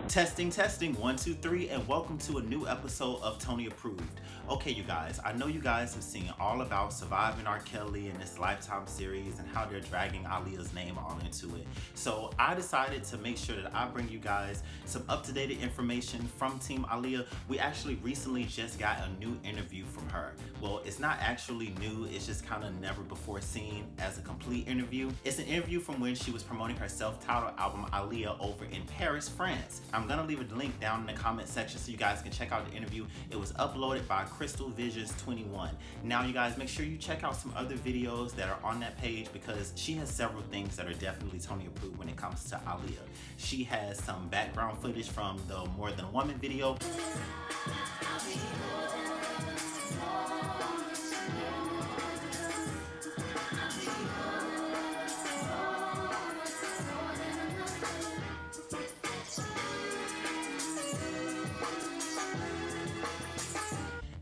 Testing, testing, 1, 2, 3, and welcome to a new episode of Tony Approved. Okay, you guys, I know you guys have seen all about Surviving R. Kelly in this Lifetime series and how they're dragging Aaliyah's name all into it. So I decided to make sure that I bring you guys some up-to-date information from Team Aaliyah. We actually recently just got a new interview from her. Well, it's not actually new, it's just kind of never before seen as a complete interview. It's an interview from when she was promoting her self-titled album Aaliyah over in Paris, France. I'm gonna leave a link down in the comment section so you guys can check out the interview. It was uploaded by Crystal Visions 21. Now you guys, make sure you check out some other videos that are on that page because she has several things that are definitely Tony approved when it comes to Aaliyah. She has some background footage from the More Than a Woman video.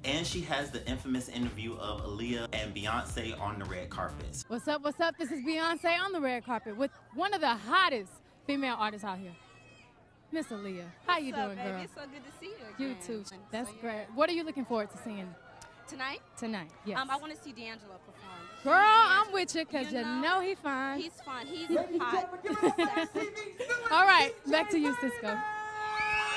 And she has the infamous interview of Aaliyah and Beyonce on the red carpets. What's up, what's up? This is Beyonce on the red carpet with one of the hottest female artists out here, Miss Aaliyah. How you doing, girl? It's so good to see you again. You too. That's great. What are you looking forward to seeing? Tonight? Tonight, yes. I want to see D'Angelo perform. Girl, I'm with you because you know he's fine. He's fine. He's hot. All right, back to you, Cisco.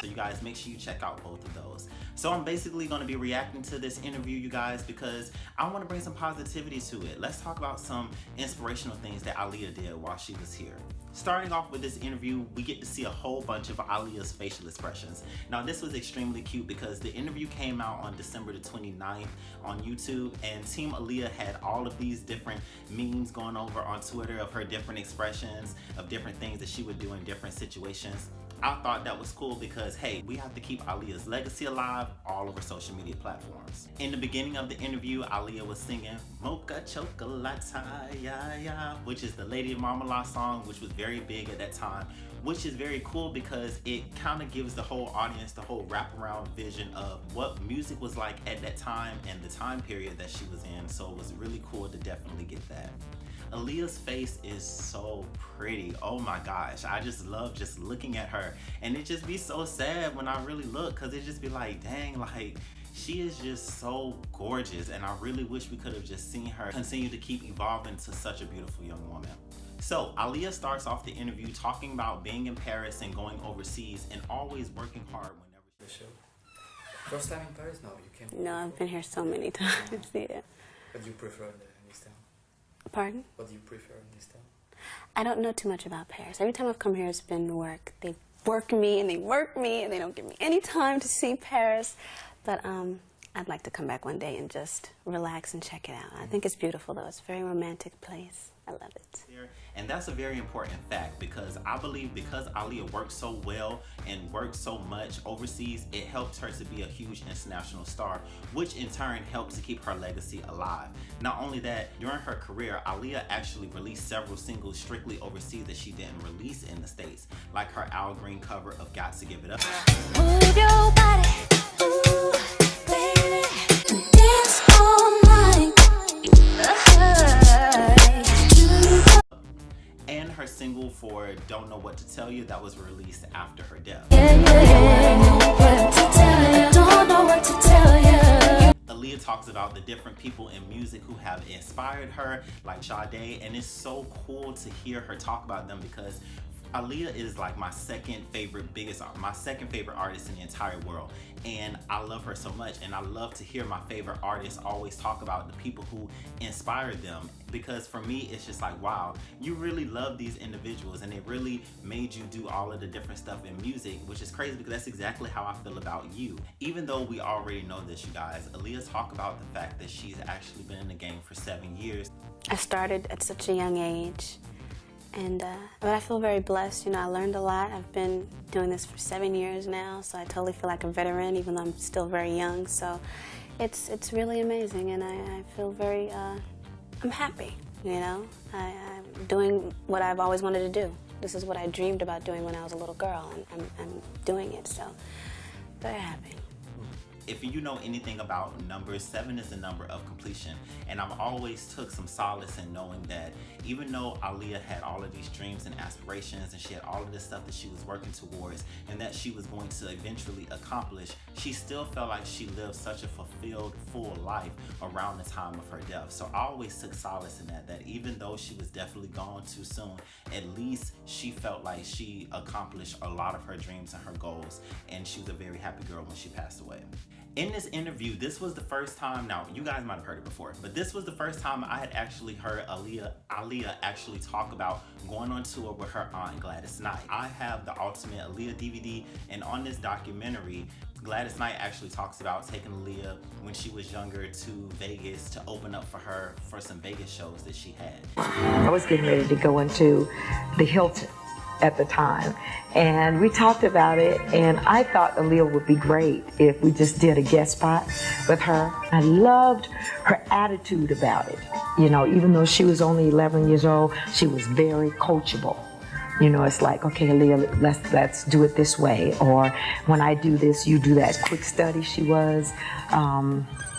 So you guys, make sure you check out both of those. So I'm basically going to be reacting to this interview, you guys, because I want to bring some positivity to it. Let's talk about some inspirational things that Aaliyah did while she was here. Starting off with this interview, we get to see a whole bunch of Aaliyah's facial expressions. Now this was extremely cute because the interview came out on December the 29th on YouTube, and Team Aaliyah had all of these different memes going over on Twitter of her different expressions, of different things that she would do in different situations. I thought that was cool because, hey, we have to keep Aaliyah's legacy alive all over social media platforms. In the beginning of the interview, Aaliyah was singing Mocha Chocolate, yeah, yeah, which is the Lady Marmalade song, which was very big at that time, which is very cool because it kind of gives the whole audience the whole wraparound vision of what music was like at that time and the time period that she was in. So it was really cool to definitely get that. Aaliyah's face is so pretty. Oh my gosh, I just love just looking at her, and it just be so sad when I really look because it just be like, dang, like she is just so gorgeous, and I really wish we could have just seen her continue to keep evolving to such a beautiful young woman. So Aaliyah starts off the interview talking about being in Paris and going overseas and always working hard whenever the show. First time in Paris? No, you came. No, I've been here so many times. Yeah. What do you prefer in this town? Pardon? What do you prefer in this town? I don't know too much about Paris. Every time I've come here, it's been work. They work me and they work me, and they don't give me any time to see Paris. But I'd like to come back one day and just relax and check it out. I think it's beautiful, though. It's a very romantic place. I love it. And that's a very important fact because I believe because Aaliyah works so well and works so much overseas, it helps her to be a huge international star, which in turn helps to keep her legacy alive. Not only that, during her career, Aaliyah actually released several singles strictly overseas that she didn't release in the States, like her Al Green cover of Got to Give It Up. Move your body, ooh, baby, dance all night. And her single for Don't Know What to Tell You that was released after her death. Don't know what to tell you. Aaliyah talks about the different people in music who have inspired her, like Sade, and it's so cool to hear her talk about them because Aaliyah is like my second favorite artist in the entire world, and I love her so much, and I love to hear my favorite artists always talk about the people who inspired them, because for me it's just like, wow, you really love these individuals and they really made you do all of the different stuff in music, which is crazy because that's exactly how I feel about you. Even though we already know this, you guys, Aaliyah talk about the fact that she's actually been in the game for 7 years. I started at such a young age. But I feel very blessed. You know, I learned a lot. I've been doing this for 7 years now, so I totally feel like a veteran, even though I'm still very young. So it's really amazing, and I feel very, I'm happy, you know. I'm doing what I've always wanted to do. This is what I dreamed about doing when I was a little girl, and I'm doing it, so very happy. if you know anything about numbers, 7 is the number of completion. And I've always took some solace in knowing that even though Aaliyah had all of these dreams and aspirations, and she had all of this stuff that she was working towards and that she was going to eventually accomplish, she still felt like she lived such a fulfilled, full life around the time of her death. So I always took solace in that even though she was definitely gone too soon, at least she felt like she accomplished a lot of her dreams and her goals, and she was a very happy girl when she passed away. In this interview, this was the first time, now you guys might have heard it before, but this was the first time I had actually heard Aaliyah actually talk about going on tour with her aunt Gladys Knight. I have the Ultimate Aaliyah DVD, and on this documentary, Gladys Knight actually talks about taking Aaliyah when she was younger to Vegas to open up for her for some Vegas shows that she had. I was getting ready to go into the Hilton at the time, and we talked about it, and I thought Aaliyah would be great if we just did a guest spot with her. I loved her attitude about it. You know, even though she was only 11 years old, she was very coachable. You know, it's like, okay, Aaliyah, let's do it this way, or when I do this, you do that. Quick study she was.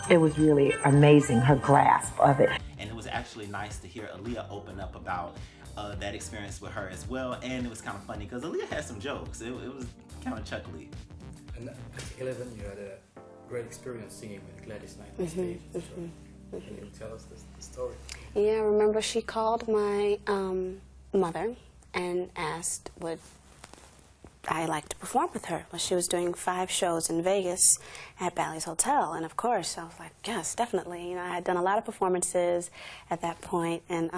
It was really amazing, her grasp of it. And it was actually nice to hear Aaliyah open up about that experience with her as well, and it was kind of funny because Aaliyah had some jokes. It was kind of chuckly. And at 11, you had a great experience singing with Gladys Knight on stage. So can you tell us the story? Yeah, I remember she called my mother and asked would I like to perform with her. Well, she was doing 5 shows in Vegas at Bally's Hotel, and of course I was like, yes, definitely. You know, I had done a lot of performances at that point, and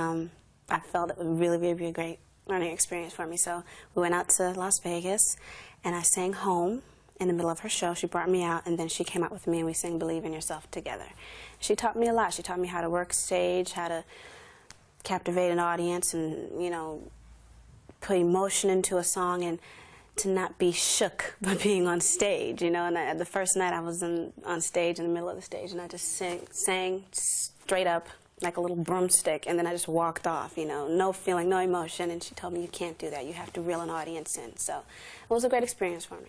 I felt it would really be a great learning experience for me. So we went out to Las Vegas, and I sang Home in the middle of her show. She brought me out, and then she came out with me, and we sang Believe in Yourself together. She taught me a lot. She taught me how to work stage, how to captivate an audience, and, you know, put emotion into a song, and to not be shook by being on stage, you know. And the first night I was on stage, in the middle of the stage, and I just sang straight up like a little broomstick, and then I just walked off, you know, no feeling, no emotion, and she told me, you can't do that, you have to reel an audience in. So it was a great experience for me.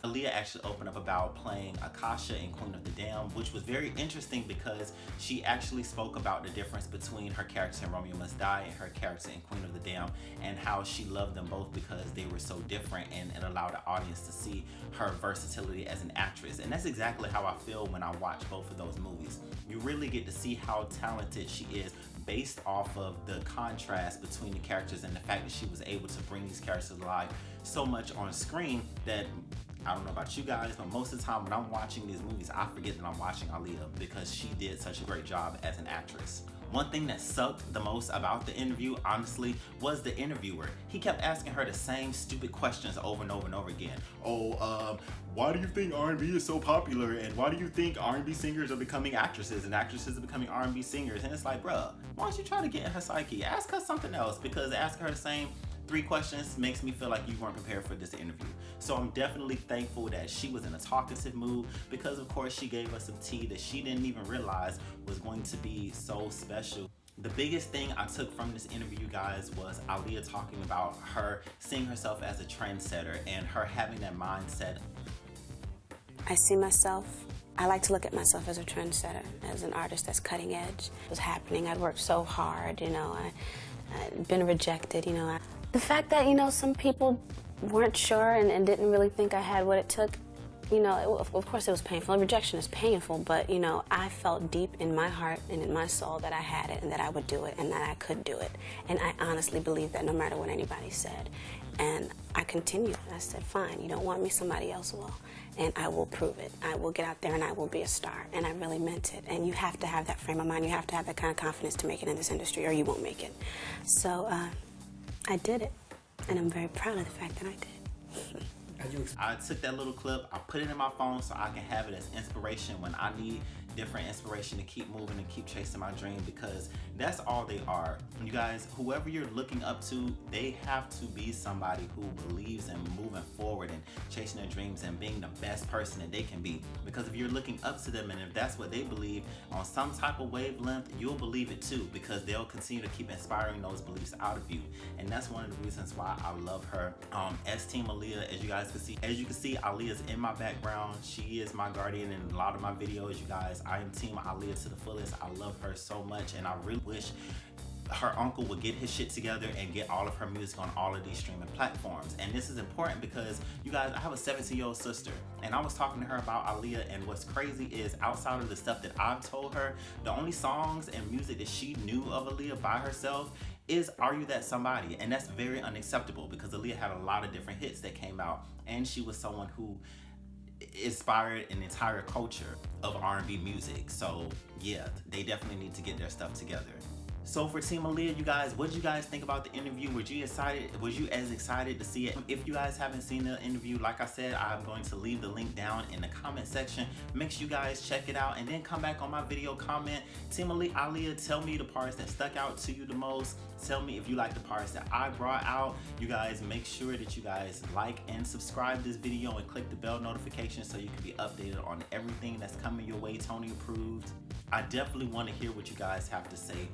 Aaliyah actually opened up about playing Akasha in Queen of the Damned, which was very interesting because she actually spoke about the difference between her character in Romeo Must Die and her character in Queen of the Damned, and how she loved them both because they were so different, and it allowed the audience to see her versatility as an actress. And that's exactly how I feel when I watch both of those movies. You really get to see how talented she is based off of the contrast between the characters and the fact that she was able to bring these characters to life so much on screen that, I don't know about you guys, but most of the time when I'm watching these movies, I forget that I'm watching Aaliyah because she did such a great job as an actress. One thing that sucked the most about the interview, honestly, was the interviewer. He kept asking her the same stupid questions over and over and over again. Why do you think R&B is so popular? And why do you think R&B singers are becoming actresses and actresses are becoming R&B singers? And it's like, bruh, why don't you try to get in her psyche? Ask her something else, because asking her the same 3 questions makes me feel like you weren't prepared for this interview. So I'm definitely thankful that she was in a talkative mood, because of course she gave us some tea that she didn't even realize was going to be so special. The biggest thing I took from this interview, you guys, was Aaliyah talking about her seeing herself as a trendsetter and her having that mindset. I see myself, I like to look at myself as a trendsetter, as an artist that's cutting edge. It was happening, I'd worked so hard, you know, I'd been rejected, you know. The fact that, you know, some people weren't sure and didn't really think I had what it took, you know, of course it was painful. Rejection is painful, but, you know, I felt deep in my heart and in my soul that I had it and that I would do it and that I could do it. And I honestly believed that no matter what anybody said. And I continued. I said, fine, you don't want me, somebody else will. And I will prove it. I will get out there and I will be a star. And I really meant it. And you have to have that frame of mind. You have to have that kind of confidence to make it in this industry, or you won't make it. So I did it. And I'm very proud of the fact that I did. I took that little clip, I put it in my phone so I can have it as inspiration when I need different inspiration to keep moving and keep chasing my dream, because that's all they are. You guys, whoever you're looking up to, they have to be somebody who believes in moving forward and chasing their dreams and being the best person that they can be. Because if you're looking up to them and if that's what they believe on some type of wavelength, you'll believe it too, because they'll continue to keep inspiring those beliefs out of you. And that's one of the reasons why I love her. As Team Aaliyah, as you guys guys can see. As you can see, Aaliyah's in my background. She is my guardian in a lot of my videos, you guys. I am team Aaliyah to the fullest. I love her so much, and I really wish her uncle would get his shit together and get all of her music on all of these streaming platforms. And this is important because, you guys, I have a 17-year-old sister, and I was talking to her about Aaliyah, and what's crazy is, outside of the stuff that I've told her, the only songs and music that she knew of Aaliyah by herself is Are You That Somebody? And that's very unacceptable because Aaliyah had a lot of different hits that came out, and she was someone who inspired an entire culture of R&B music. So yeah, they definitely need to get their stuff together. So for Team Aaliyah, you guys, what did you guys think about the interview? Was you as excited to see it? If you guys haven't seen the interview, like I said, I'm going to leave the link down in the comment section. Make sure you guys check it out and then come back on my video, comment. Team Aaliyah, tell me the parts that stuck out to you the most. Tell me if you like the parts that I brought out. You guys, make sure that you guys like and subscribe this video and click the bell notification so you can be updated on everything that's coming your way, Tony approved. I definitely want to hear what you guys have to say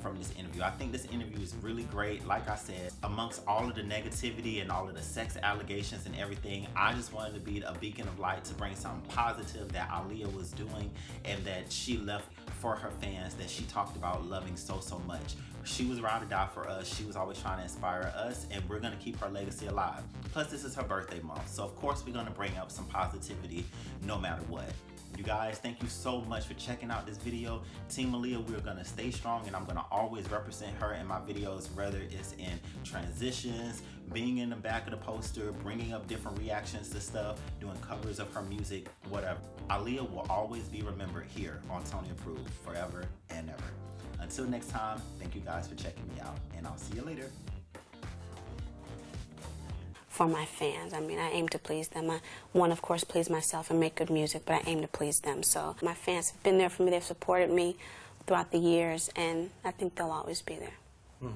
from this interview. I think this interview is really great. Like I said, amongst all of the negativity and all of the sex allegations and everything, I just wanted to be a beacon of light to bring something positive that Aaliyah was doing and that she left for her fans, that she talked about loving so much. She was ride or die for us. She was always trying to inspire us, and we're gonna keep her legacy alive. Plus, this is her birthday month, so of course we're gonna bring up some positivity no matter what. You guys, thank you so much for checking out this video. Team Aaliyah, we're gonna stay strong, and I'm gonna always represent her in my videos, whether it's in transitions, being in the back of the poster, bringing up different reactions to stuff, doing covers of her music, whatever. Aaliyah will always be remembered here on Tony Approved, forever and ever. Until next time, thank you guys for checking me out, and I'll see you later. For my fans, I mean, I aim to please them. I want, of course, please myself and make good music, but I aim to please them. So my fans have been there for me. They've supported me throughout the years, and I think they'll always be there.